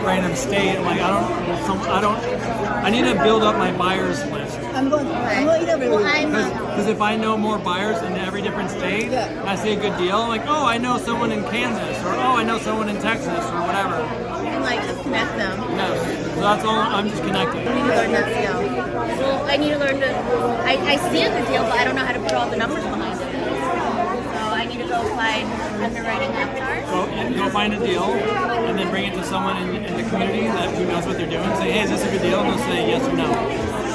random state. I'm like, I need to build up my buyers list. I'm going to interview you. Because if I know more buyers in every different state, and I see a good deal, I'm like, oh, I know someone in Kansas, or oh, I know someone in Texas, or whatever. And like just connect them. Yes. So that's all. I'm just connecting. I need to learn that skill. Well, I need to learn to. I see a good deal, but I don't know how to put all the numbers behind it. So I need to go find underwriting avatars. Go find a deal, and then bring it to someone in the community who knows what they're doing. Say, hey, is this a good deal? And they'll say yes or no.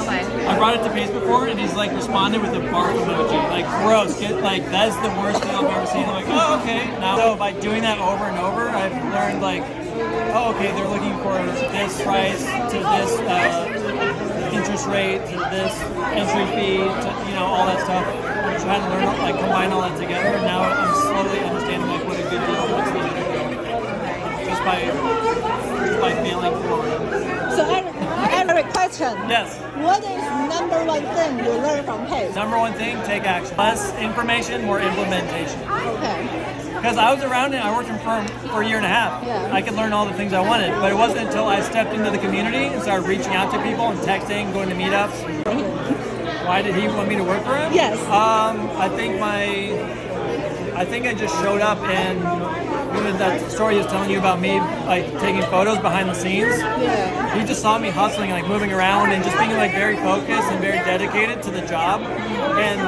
Okay. I brought it to Pace before, and he's like responded with a barf emoji, like gross. That's the worst deal I've ever seen. I'm like, oh, okay. Now, so by doing that over and over, I've learned like, oh, okay, they're looking for this price to this interest rate to this entry fee to all that stuff. I'm trying to learn combine all that together. And now I'm slowly understanding what a good deal looks like just by failing forward. So I have a question. Yes. What is number one thing you learn from Pace? Number one thing, take action. Less information, more implementation. Okay. Because I was around it, I worked in a firm for a year and a half. Yeah. I could learn all the things I wanted, but it wasn't until I stepped into the community and started reaching out to people and texting, going to meetups. Why did he want me to work for him? Yes. I think I just showed up and even that story he was telling you about me, like taking photos behind the scenes. Yeah. He just saw me hustling, like moving around and just being like very focused and very dedicated to the job. And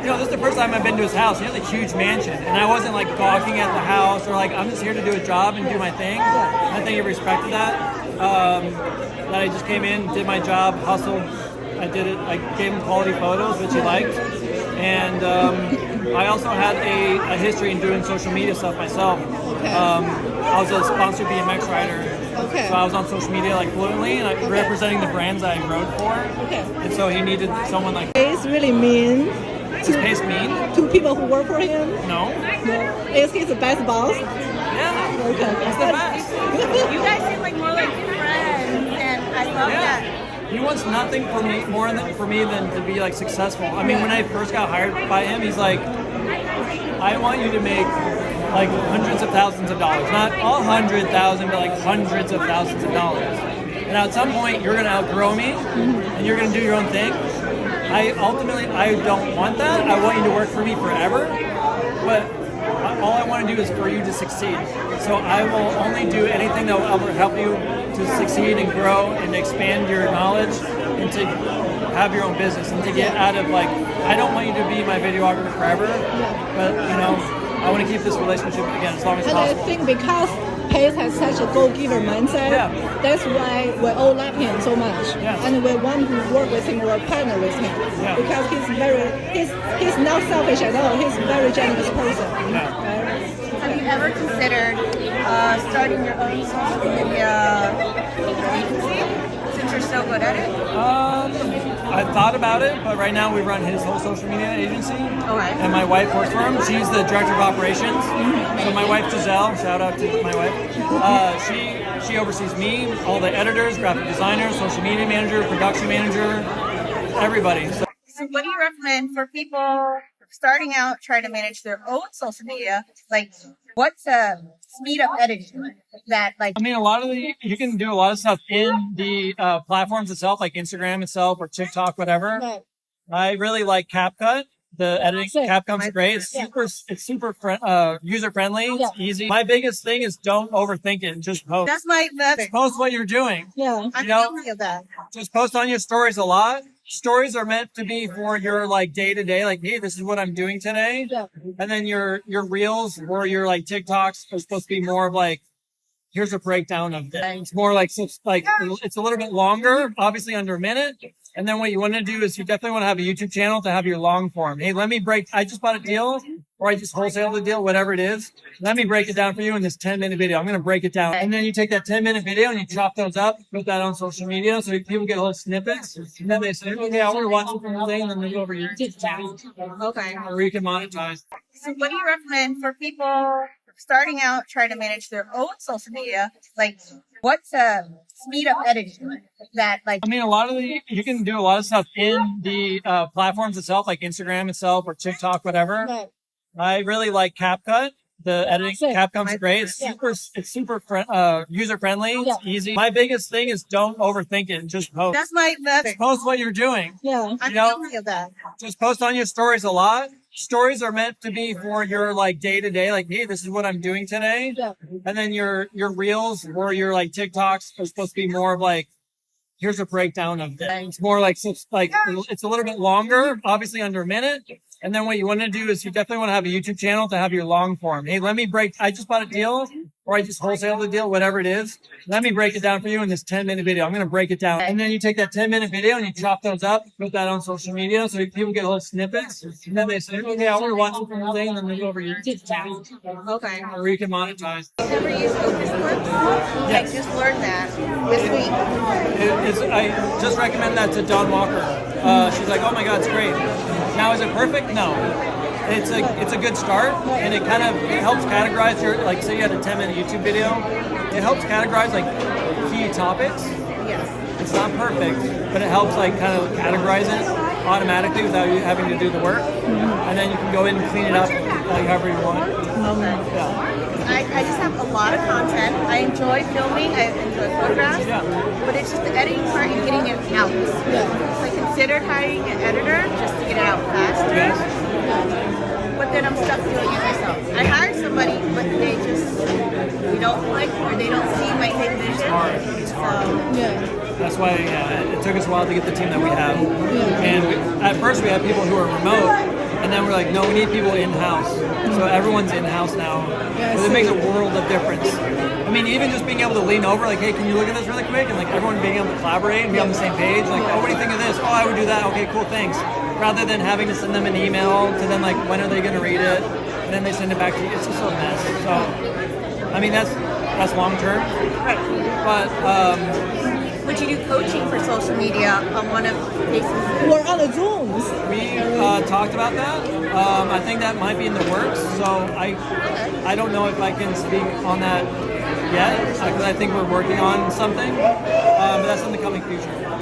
this is the first time I've been to his house. He has a huge mansion, and I wasn't like gawking at the house or like I'm just here to do a job and do my thing. And I think he respected that. That I just came in, did my job, hustled. I did it. I gave him quality photos, which he liked, and I also had a history in doing social media stuff myself. Okay. I was a sponsored BMX rider. Okay. So I was on social media like fluently and representing the brands I rode for. Okay. And so he needed someone like. Pace really mean. Is Pace mean? To people who work for him? No. No. Is he the best boss? Yeah. Okay. He's the best. You guys seem like more like friends, and I love that. He wants nothing for me than to be like successful. I mean, when I first got hired by him, he's like, I want you to make like hundreds of thousands of dollars, not 100,000, but like hundreds of thousands of dollars. And at some point, you're gonna outgrow me, and you're gonna do your own thing. I don't want that. I want you to work for me forever, but all I want to do is for you to succeed. So I will only do anything that will ever help you to succeed and grow and expand your knowledge and to have your own business and to get out of I don't want you to be my videographer forever, but I want to keep this relationship again as long as possible. And I think because Pace has such a go-giver mindset, that's why we all love him so much. Yes. And we want to work with him or partner with him because he's not selfish at all. He's a very generous person. Yeah. Right? Have you ever considered starting your own social media agency since you're so good at it? I thought about it, but right now we run his whole social media agency. Okay. And my wife works for him. She's the director of operations. So my wife Giselle, shout out to my wife. She oversees me, all the editors, graphic designers, social media manager, production manager, everybody. So what do you recommend for people starting out trying to manage their own social media? What's a speed up editing that I mean, you can do a lot of stuff in the platforms itself, like Instagram itself or TikTok, whatever. Right. I really like CapCut. The editing CapCut's great. It's super user friendly. It's easy. My biggest thing is don't overthink it. Just post. That's my method. Just post what you're doing. Yeah. I'm guilty of that. Just post on your stories a lot. Stories are meant to be for your day to day. Hey, this is what I'm doing today. Yeah. And then your reels or your TikToks are supposed to be more of here's a breakdown of this. It's more it's a little bit longer, obviously under a minute. And then what you want to do is you definitely want to have a YouTube channel to have your long form. Hey, I just bought a deal or I just wholesaled the deal, whatever it is. Let me break it down for you in this 10-minute video. I'm going to break it down. And then you take that 10-minute video and you chop those up, put that on social media so people get little snippets. And then they say, okay, I want to watch the whole thing. And then they go over your YouTube channel. Okay. Or you can monetize. So what do you recommend for people starting out trying to manage their own social media? What's a speed up editing that I mean, you can do a lot of stuff in the platforms itself, like Instagram itself or TikTok, whatever. Right. I really like CapCut. The editing Sick. Capcom's great. It's super user friendly. Yeah. It's easy. My biggest thing is don't overthink it. Just post. That's my method. Post what you're doing. Yeah. I'm You know, guilty of that. just post on your stories a lot. Stories are meant to be for your like day to day, like, hey, this is what I'm doing today. Yeah. And then your reels or your like TikToks are supposed to be more of like, here's a breakdown of it. It's more like it's a little bit longer, obviously under a minute. And then what you want to do is you definitely want to have a YouTube channel to have your long form. Hey, I just bought a deal or I just wholesaled a deal, whatever it is. Let me break it down for you in this 10-minute video. I'm going to break it down. And then you take that 10-minute video and you chop those up, put that on social media so people get little snippets. And then they say, okay, I want to watch the whole thing. And then they go over your YouTube channel. Okay. Where you can monetize. Never used focus groups. I just learned that this week. I just recommend that to Dawn Walker. She's like, oh my God, it's great. Now, is it perfect? No. It's a good start, and it kind of helps categorize your, like, say you had a 10-minute YouTube video. It helps categorize, like, key topics. Yes. It's not perfect, but it helps, like, kind of categorize it automatically without you having to do the work. And then you can go in and clean it up like however you want. Okay. Yeah. I just have a lot of content. I enjoy filming. I enjoy photographs. Yeah. But it's just the editing part and getting it out. So I considered hiring an editor just to get it out faster. Yes. But then I'm stuck doing it myself. I hired somebody, but they don't like or they don't see my big vision. It's hard. Yeah. That's why it took us a while to get the team that we have. And at first we had people who were remote, and then we're like, no, we need people in-house. So everyone's in-house now. But it makes a world of difference. I mean, even just being able to lean over, like, hey, can you look at this really quick? And like everyone being able to collaborate and be on the same page. Like, oh, what do you think of this? Oh, I would do that. Okay, cool, thanks. Rather than having to send them an email to then like, when are they going to read it? And then they send it back to you. It's just a mess. So, I mean, that's long term. But Would you do coaching for social media on one of Pace's? We're on the Zooms. we talked about that. I think that might be in the works. So I don't know if I can speak on that yet because I think we're working on something. But that's in the coming future.